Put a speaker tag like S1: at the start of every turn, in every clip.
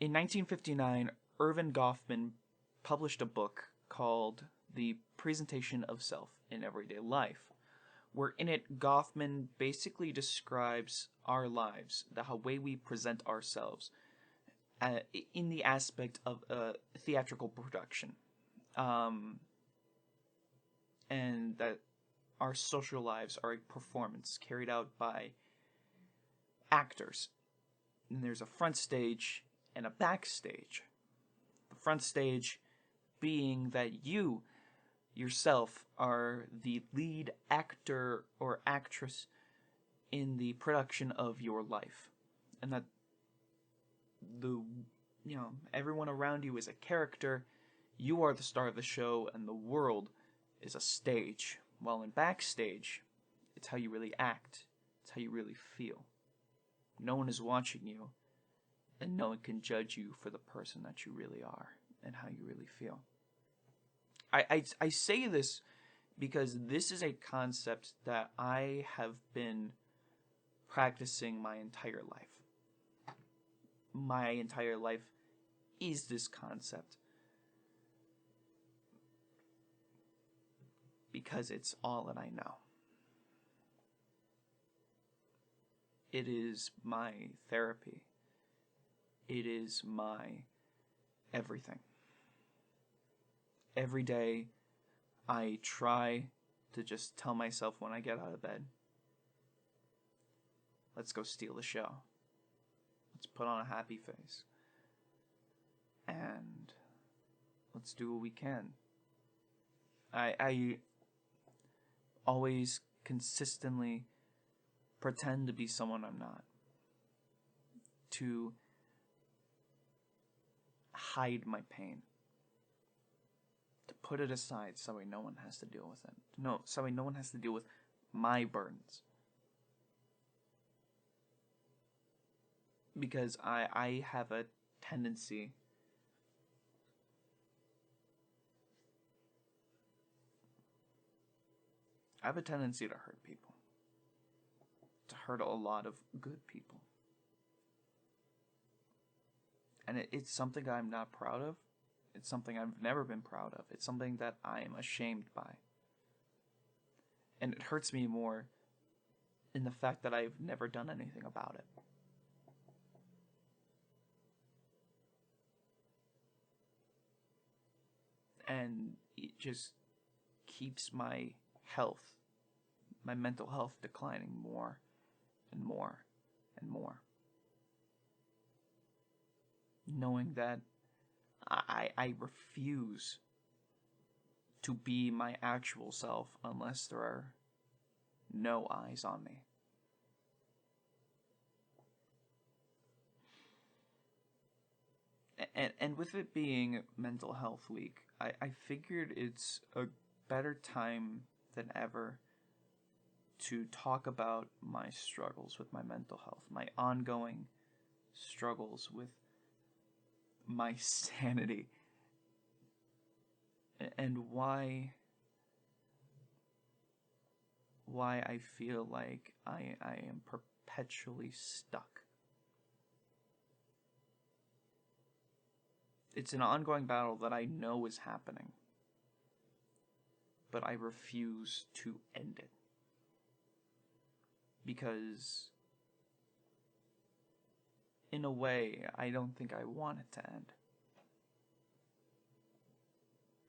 S1: In 1959, Irving Goffman published a book called The Presentation of Self in Everyday Life, where in it Goffman basically describes our lives, the way we present ourselves, in the aspect of theatrical production, and that our social lives are a performance carried out by actors. And there's a front stage and a backstage. The front stage being that you yourself are the lead actor or actress in the production of your life, and that everyone around you is a character. You are the star of the show, and the world is a stage. While in backstage, it's how you really act. It's how you really feel. No one is watching you, and no one can judge you for the person that you really are and how you really feel. I say this because this is a concept that I have been practicing my entire life. My entire life is this concept. Because it's all that I know. It is my therapy. It is my everything. Every day, I try to just tell myself when I get out of bed, let's go steal the show. Let's put on a happy face. And let's do what we can. I always consistently pretend to be someone I'm not. To hide my pain. To put it aside so no one has to deal with it. So no one has to deal with my burdens. Because I have a tendency to hurt people. To hurt a lot of good people. And it's something I'm not proud of. It's something I've never been proud of. It's something that I am ashamed by. And it hurts me more in the fact that I've never done anything about it. And it just keeps my health, my mental health, declining more and more and more. Knowing that I refuse to be my actual self unless there are no eyes on me. And with it being Mental Health Week, I figured it's a better time than ever to talk about my struggles with my mental health, my ongoing struggles with my sanity, and why I feel like I am perpetually stuck. It's an ongoing battle that I know is happening, but I refuse to end it. Because, in a way, I don't think I want it to end.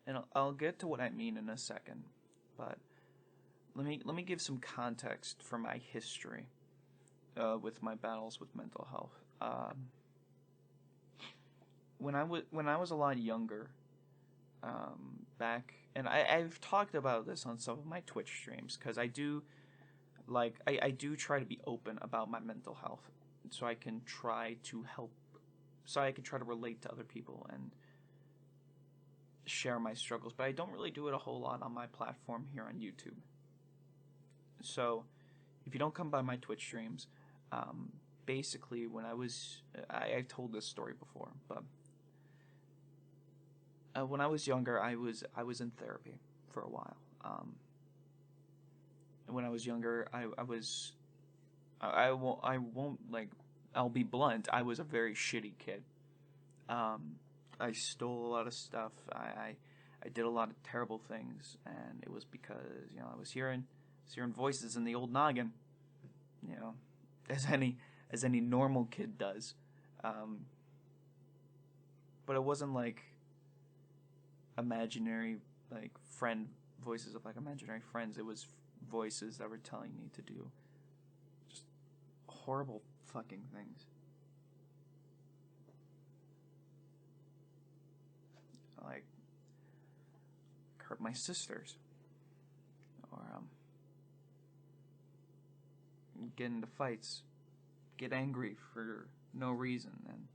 S1: And I'll get to what I mean in a second, but let me give some context for my history with my battles with mental health. When I was a lot younger, back, and I've talked about this on some of my Twitch streams, because I do try to be open about my mental health, so I can try to relate to other people and share my struggles, but I don't really do it a whole lot on my platform here on YouTube. So, if you don't come by my Twitch streams, basically when I've told this story before, but when I was younger, I was in therapy for a while. When I was younger, I'll be blunt, I was a very shitty kid. I stole a lot of stuff. I did a lot of terrible things, and it was because I was hearing voices in the old noggin, you know, as any normal kid does. But it wasn't like imaginary friend voices of imaginary friends. It was voices that were telling me to do just horrible fucking things. Like hurt my sisters, or get into fights, get angry for no reason, and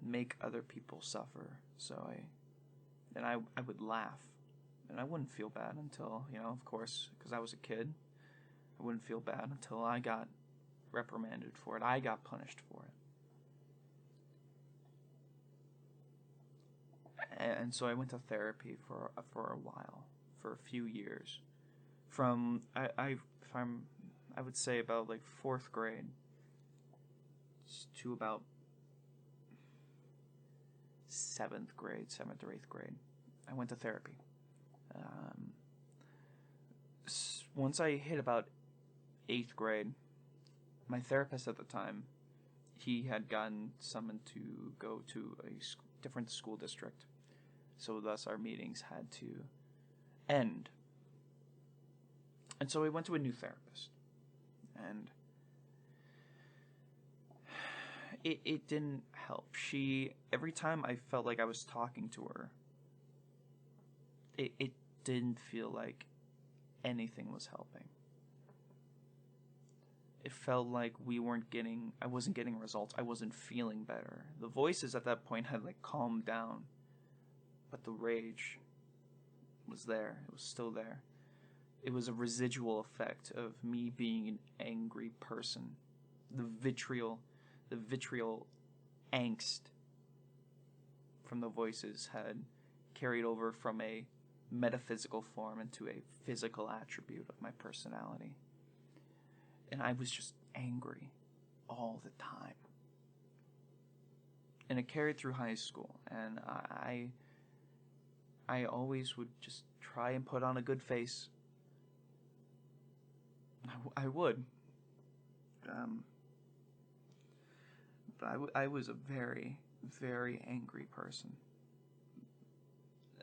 S1: make other people suffer. So I would laugh, and I wouldn't feel bad until, of course, because I was a kid, I wouldn't feel bad until I got reprimanded for it. I got punished for it. And so I went to therapy for a while, for a few years, from I would say about fourth grade to about seventh or eighth grade. I went to therapy. Once I hit about eighth grade, my therapist at the time, he had gotten summoned to go to a different school district. So thus our meetings had to end. And so we went to a new therapist. And it didn't help. Every time I felt like I was talking to her, it didn't feel like anything was helping. It felt like I wasn't getting results. I wasn't feeling better. The voices at that point had calmed down. But the rage was there. It was still there. It was a residual effect of me being an angry person. The vitriol angst from the voices had carried over from a metaphysical form into a physical attribute of my personality. And I was just angry all the time. And it carried through high school. And I always would just try and put on a good face. I would. But I was a very, very angry person.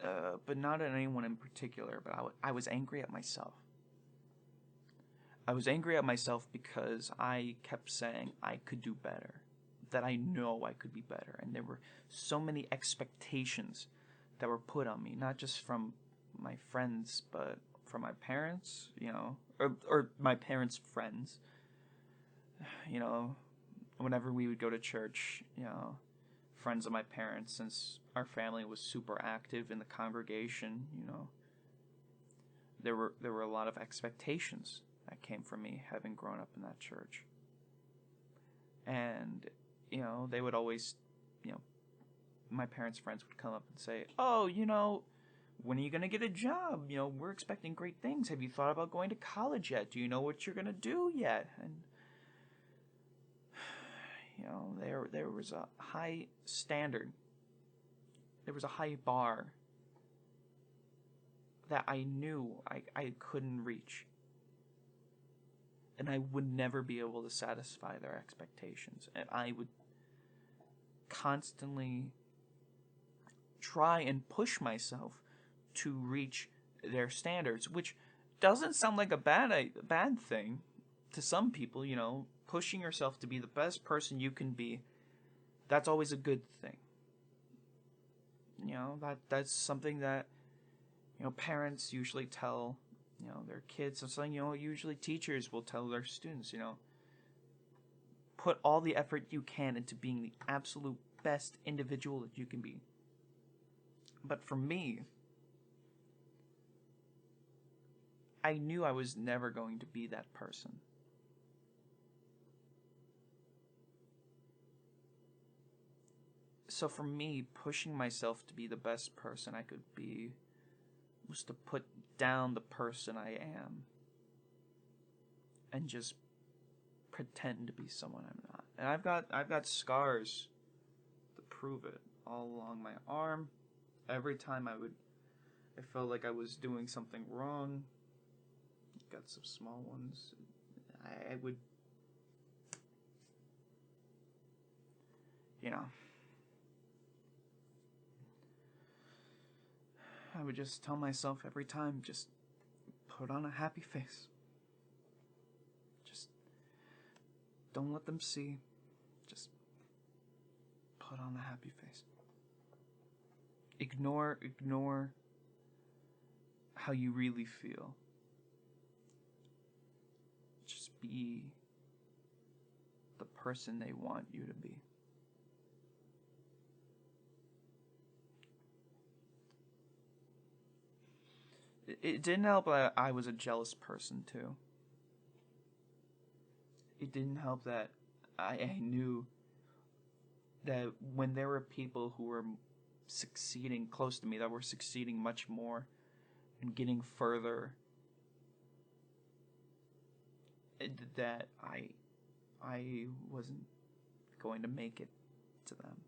S1: But not at anyone in particular, but I was angry at myself. I was angry at myself because I kept saying I could do better, that I know I could be better, and there were so many expectations that were put on me, not just from my friends, but from my parents, or my parents' friends. Whenever we would go to church, friends of my parents, since our family was super active in the congregation, there were a lot of expectations that came from me having grown up in that church. And, they would always, my parents' friends would come up and say, "Oh, when are you going to get a job? We're expecting great things. Have you thought about going to college yet? Do you know what you're going to do yet?" And, there was a high standard. There was a high bar that I knew I couldn't reach. And I would never be able to satisfy their expectations. And I would constantly try and push myself to reach their standards, which doesn't sound like a bad thing to some people. Pushing yourself to be the best person you can be, that's always a good thing. That's something that parents usually tell their kids. It's something usually teachers will tell their students. Put all the effort you can into being the absolute best individual that you can be. But for me, I knew I was never going to be that person. So for me, pushing myself to be the best person I could be was to put down the person I am and just pretend to be someone I'm not. And I've got scars prove it all along my arm. Every time I felt like I was doing something wrong. Got some small ones. I would, I would just tell myself every time, just put on a happy face. Just don't let them see. Just put on a happy face. Ignore how you really feel. Just be the person they want you to be. It didn't help that I was a jealous person too. It didn't help that I knew that when there were people who were succeeding close to me, that were succeeding much more and getting further, that I wasn't going to make it to them.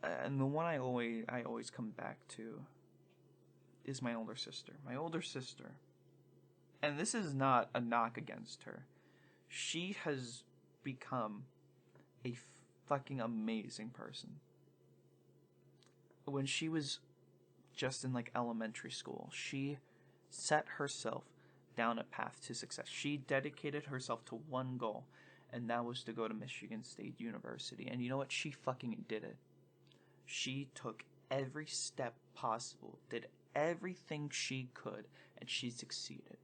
S1: And the one I always come back to is my older sister. My older sister. And this is not a knock against her. She has become a fucking amazing person. When she was just in like elementary school, she set herself down a path to success. She dedicated herself to one goal, and that was to go to Michigan State University. And you know what? She fucking did it. She took every step possible, did everything she could, and she succeeded.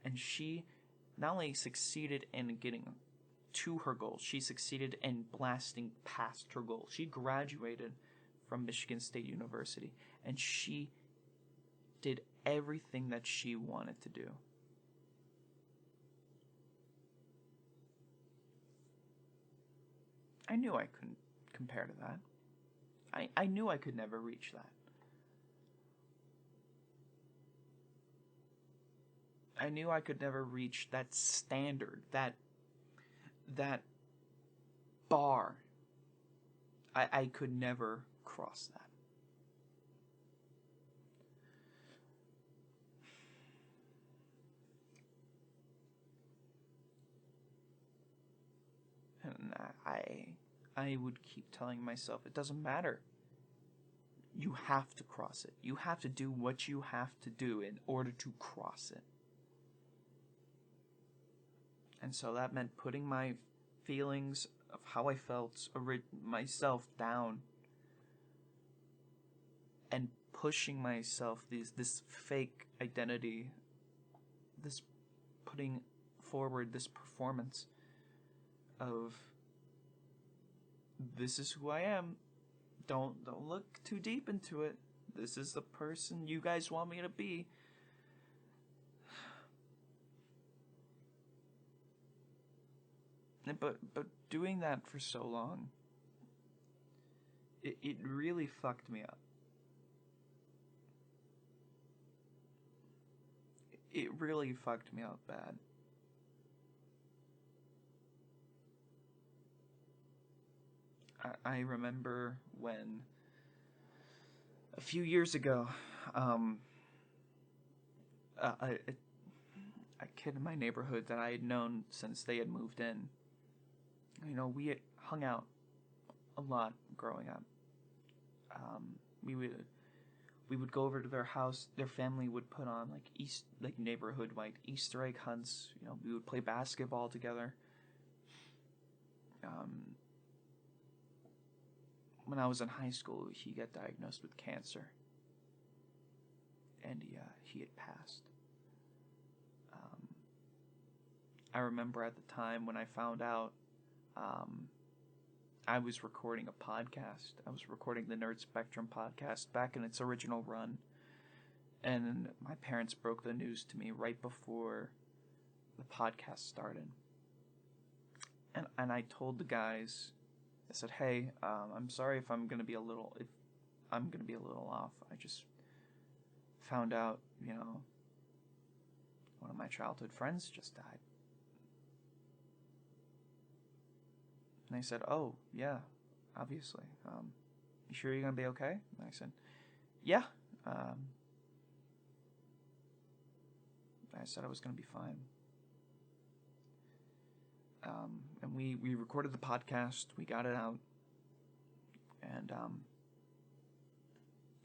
S1: And she not only succeeded in getting to her goal, she succeeded in blasting past her goal. She graduated from Michigan State University, and she did everything that she wanted to do. I knew I couldn't compare to that. I knew I could never reach that. I knew I could never reach that standard, that bar. I could never cross that. And I would keep telling myself, it doesn't matter. You have to cross it. You have to do what you have to do in order to cross it. And so that meant putting my feelings of how I felt myself down and pushing myself this fake identity, this putting forward this performance of this is who I am. Don't look too deep into it. This is the person you guys want me to be. But doing that for so long, it really fucked me up. It really fucked me up bad. I remember when a few years ago, a kid in my neighborhood that I had known since they had moved in, we had hung out a lot growing up. We would go over to their house. Their family would put on like neighborhood-wide Easter egg hunts. We would play basketball together. When I was in high school, he got diagnosed with cancer, and he had passed. I remember at the time when I found out, I was recording a podcast. I was recording the Nerd Spectrum podcast back in its original run, and my parents broke the news to me right before the podcast started. And I told the guys, I said, "Hey, I'm sorry if I'm gonna be a little off. I just found out, one of my childhood friends just died." And they said, "Oh, yeah, obviously. You sure you're going to be okay? And I said, yeah. I said I was going to be fine. And we recorded the podcast. We got it out. And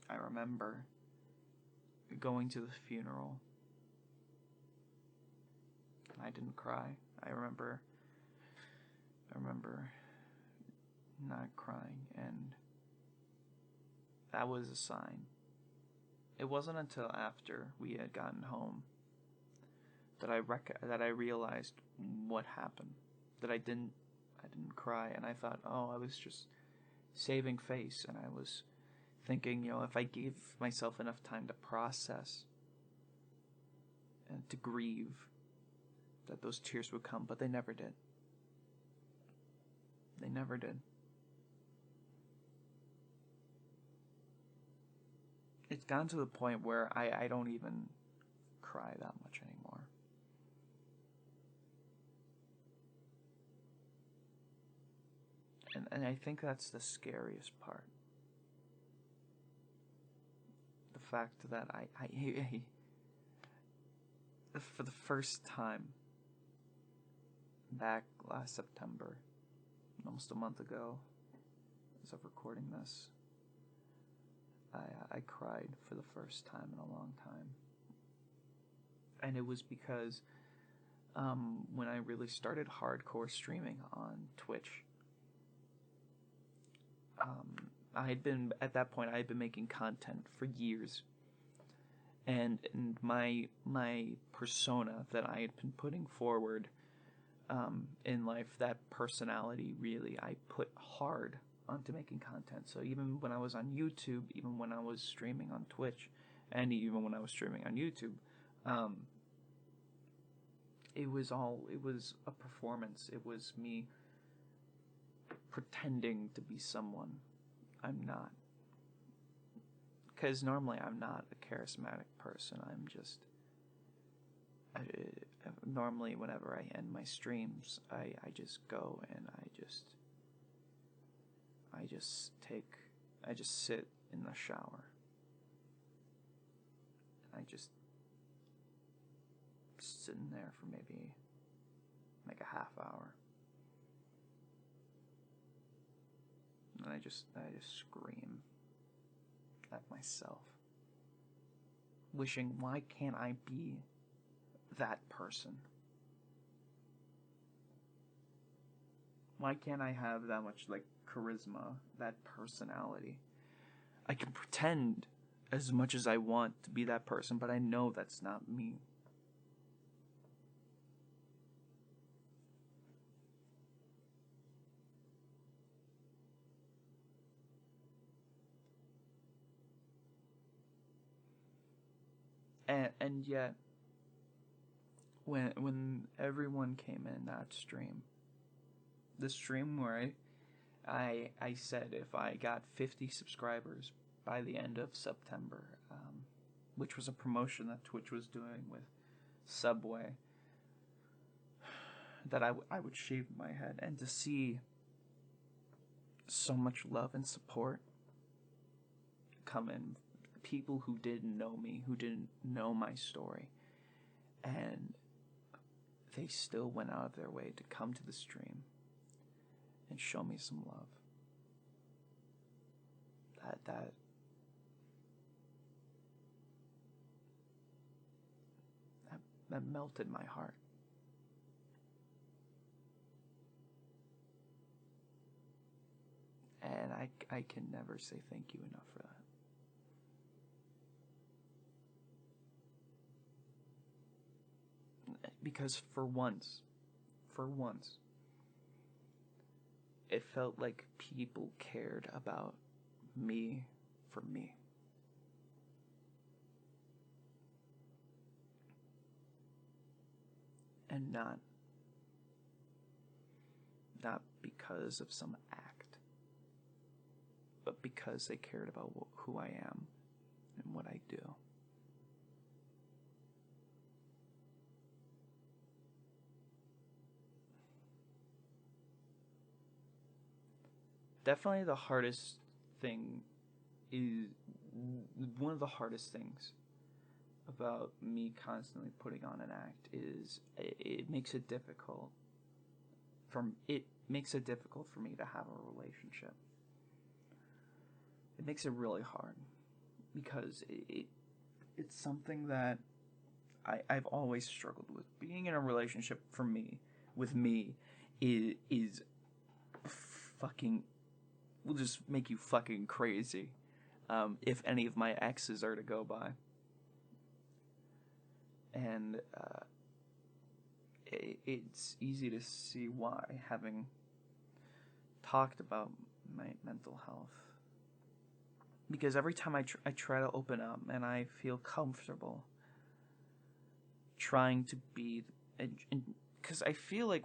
S1: I remember going to the funeral. I didn't cry. I remember not crying, and that was a sign. It wasn't until after we had gotten home that I realized what happened. That I didn't cry, and I thought, oh, I was just saving face, and I was thinking, if I gave myself enough time to process and to grieve, that those tears would come, but they never did. They never did. It's gotten to the point where I don't even cry that much anymore. And I think that's the scariest part. The fact that I for the first time back last September, almost a month ago, as of recording this, I cried for the first time in a long time. And it was because when I really started hardcore streaming on Twitch, I had been making content for years, and my persona that I had been putting forward in life, that personality, really, I put hard onto making content. So even when I was on YouTube, even when I was streaming on Twitch, and even when I was streaming on YouTube, it was a performance. It was me pretending to be someone I'm not. Because normally I'm not a charismatic person. I'm just... normally whenever I end my streams, I just go and I just sit in the shower. I just sitting there for maybe like a half hour. And I just scream at myself, wishing, why can't I be that person? Why can't I have that much charisma, that personality? I can pretend as much as I want to be that person, but I know that's not me. And yet, when everyone came in that stream, the stream where I said if I got 50 subscribers by the end of September, which was a promotion that Twitch was doing with Subway, that I would shave my head, and to see so much love and support come in, people who didn't know me, who didn't know my story, and they still went out of their way to come to the stream and show me some love. That melted my heart. And I can never say thank you enough for that. Because for once, it felt like people cared about me for me. And not because of some act, but because they cared about who I am and what I do. definitely the hardest thing is one of the hardest things about me constantly putting on an act is it makes it difficult for me to have a relationship. It makes it really hard because it's something that I've always struggled with. Being in a relationship with me is fucking will just make you fucking crazy. If any of my exes are to go by. And it's easy to see why, having talked about my mental health. Because every time I try to open up and I feel comfortable trying to be... Because I feel like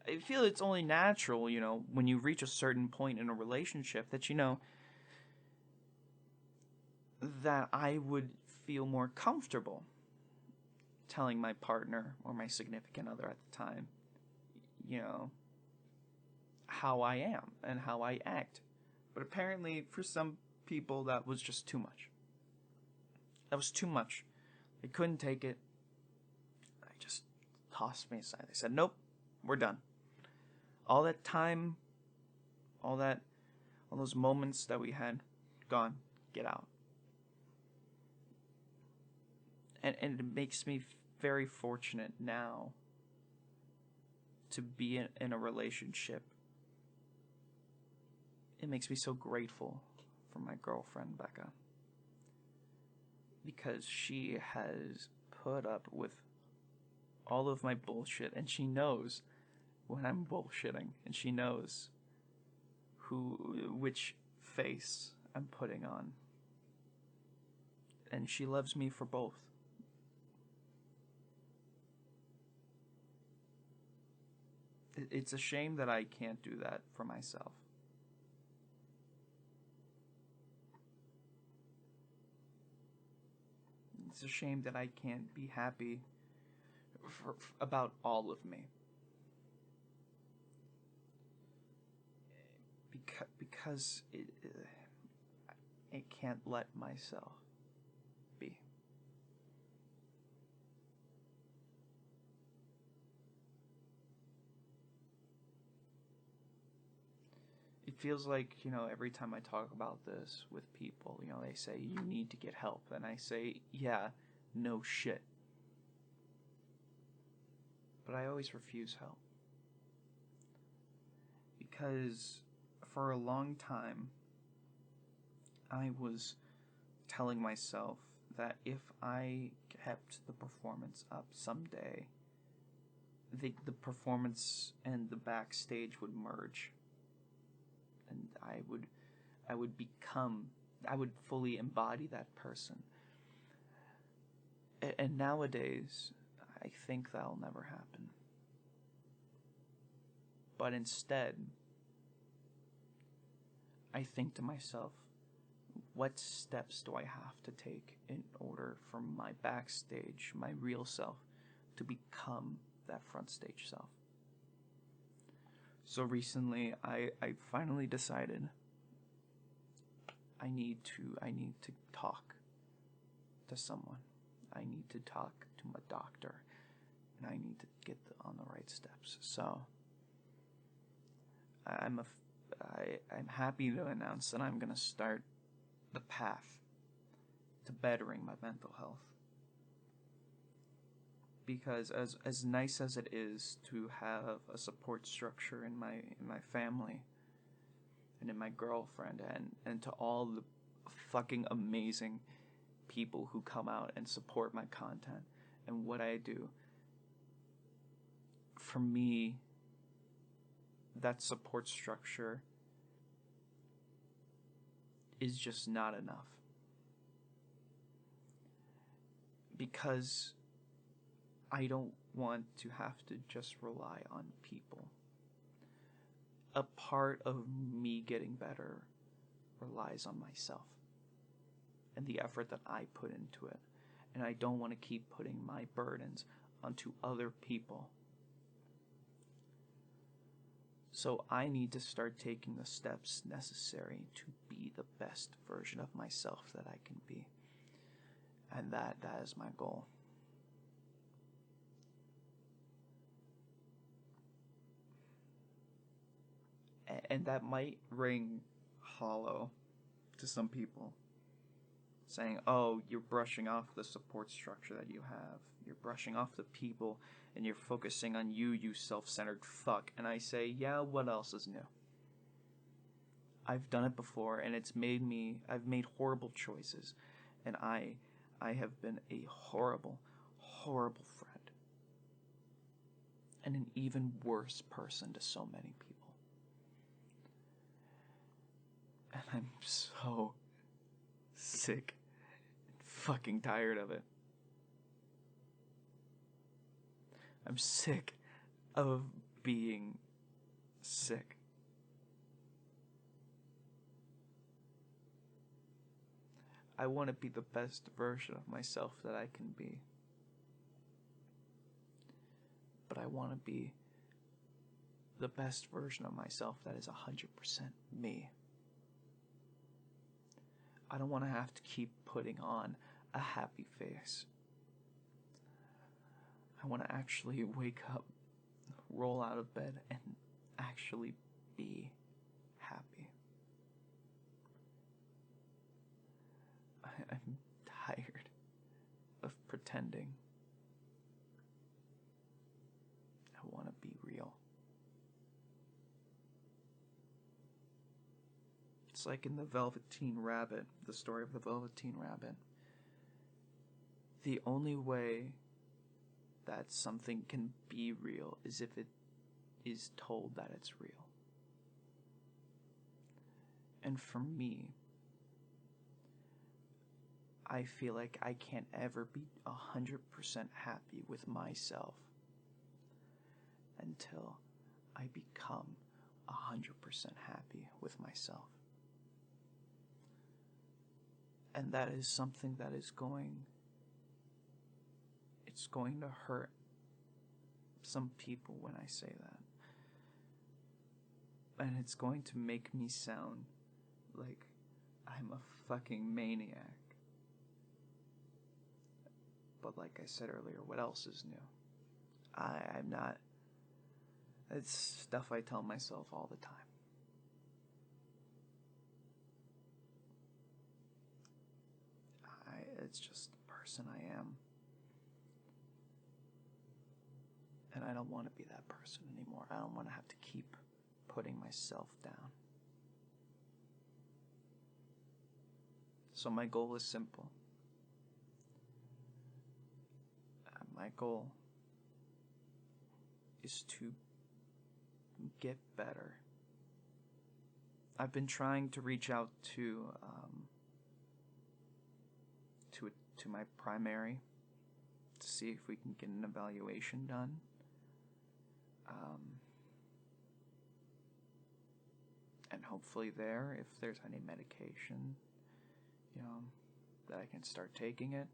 S1: it's only natural, when you reach a certain point in a relationship that, that I would feel more comfortable telling my partner or my significant other at the time, how I am and how I act. But apparently, for some people, that was just too much. That was too much. They couldn't take it. They just tossed me aside. They said, nope, we're done. All that time, all those moments that we had, gone, get out. And it makes me very fortunate now to be in a relationship. It makes me so grateful for my girlfriend, Becca. Because she has put up with all of my bullshit, and she knows when I'm bullshitting, and she knows which face I'm putting on. And she loves me for both. It's a shame that I can't do that for myself. It's a shame that I can't be happy about all of me. Because I can't let myself be. It feels like, every time I talk about this with people, they say, you need to get help. And I say, yeah, no shit. But I always refuse help. Because for a long time, I was telling myself that if I kept the performance up someday, the performance and the backstage would merge. And I would fully embody that person. And nowadays, I think that'll never happen. But instead, I think to myself, what steps do I have to take in order for my backstage, my real self, to become that front stage self? So recently, I finally decided I need to talk to someone. I need to talk to my doctor, and I need to get on the right steps. So I'm happy to announce that I'm going to start the path to bettering my mental health. Because as nice as it is to have a support structure in my family and in my girlfriend and to all the fucking amazing people who come out and support my content and what I do, for me, that support structure is just not enough. Because I don't want to have to just rely on people. A part of me getting better relies on myself and the effort that I put into it. And I don't want to keep putting my burdens onto other people. So I need to start taking the steps necessary to be the best version of myself that I can be. And that is my goal. And that might ring hollow to some people, saying, oh, you're brushing off the support structure that you have. You're brushing off the people, and you're focusing on you self-centered fuck. And I say, yeah, what else is new? I've done it before, and I've made horrible choices. And I have been a horrible, horrible friend. And an even worse person to so many people. And I'm so sick and fucking tired of it. I'm sick of being sick. I want to be the best version of myself that I can be. But I want to be the best version of myself that is 100% me. I don't want to have to keep putting on a happy face. I want to actually wake up, roll out of bed, and actually be happy. I'm tired of pretending. I want to be real. It's like in the Velveteen Rabbit, the story of the Velveteen Rabbit. The only way that something can be real is if it is told that it's real. And for me, I feel like I can't ever be 100% happy with myself until I become 100% happy with myself. And that is something that it's going to hurt some people when I say that. And it's going to make me sound like I'm a fucking maniac. But like I said earlier, what else is new? I'm not. It's stuff I tell myself all the time. It's just the person I am. And I don't want to be that person anymore. I don't want to have to keep putting myself down. So my goal is simple. My goal is to get better. I've been trying to reach out to my primary to see if we can get an evaluation done. And hopefully there, if there's any medication, that I can start taking it.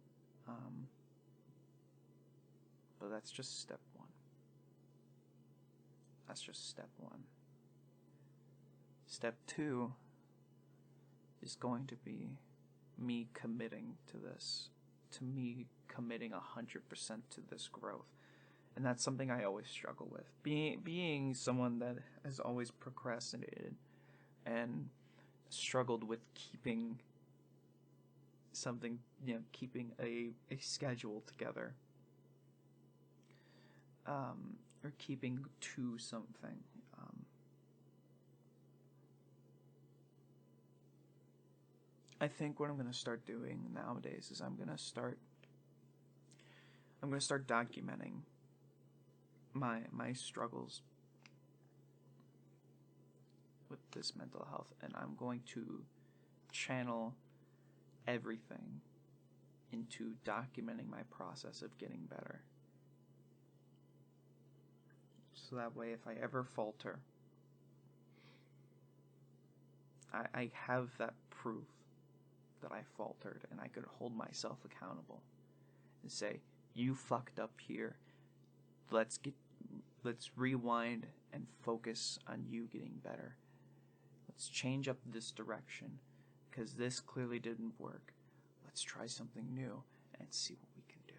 S1: But that's just step one. That's just step one. Step two is going to be me committing to this, to me committing 100% to this growth. And that's something I always struggle with. Being someone that has always procrastinated and struggled with keeping something, keeping a schedule together. Or keeping to something. I think what I'm going to start doing nowadays is I'm going to start documenting my struggles with this mental health, and I'm going to channel everything into documenting my process of getting better. So that way, if I ever falter, I have that proof that I faltered, and I could hold myself accountable and say, you fucked up here. Let's rewind and focus on you getting better. Let's change up this direction, because this clearly didn't work. Let's try something new and see what we can do.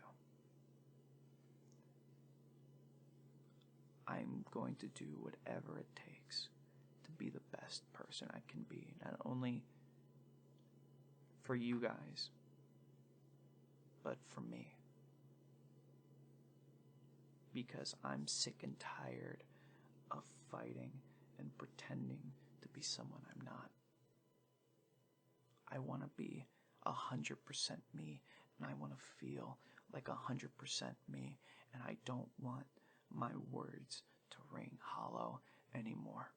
S1: I'm going to do whatever it takes to be the best person I can be, not only for you guys, but for me. Because I'm sick and tired of fighting and pretending to be someone I'm not. I want to be 100% me, and I want to feel like 100% me, and I don't want my words to ring hollow anymore.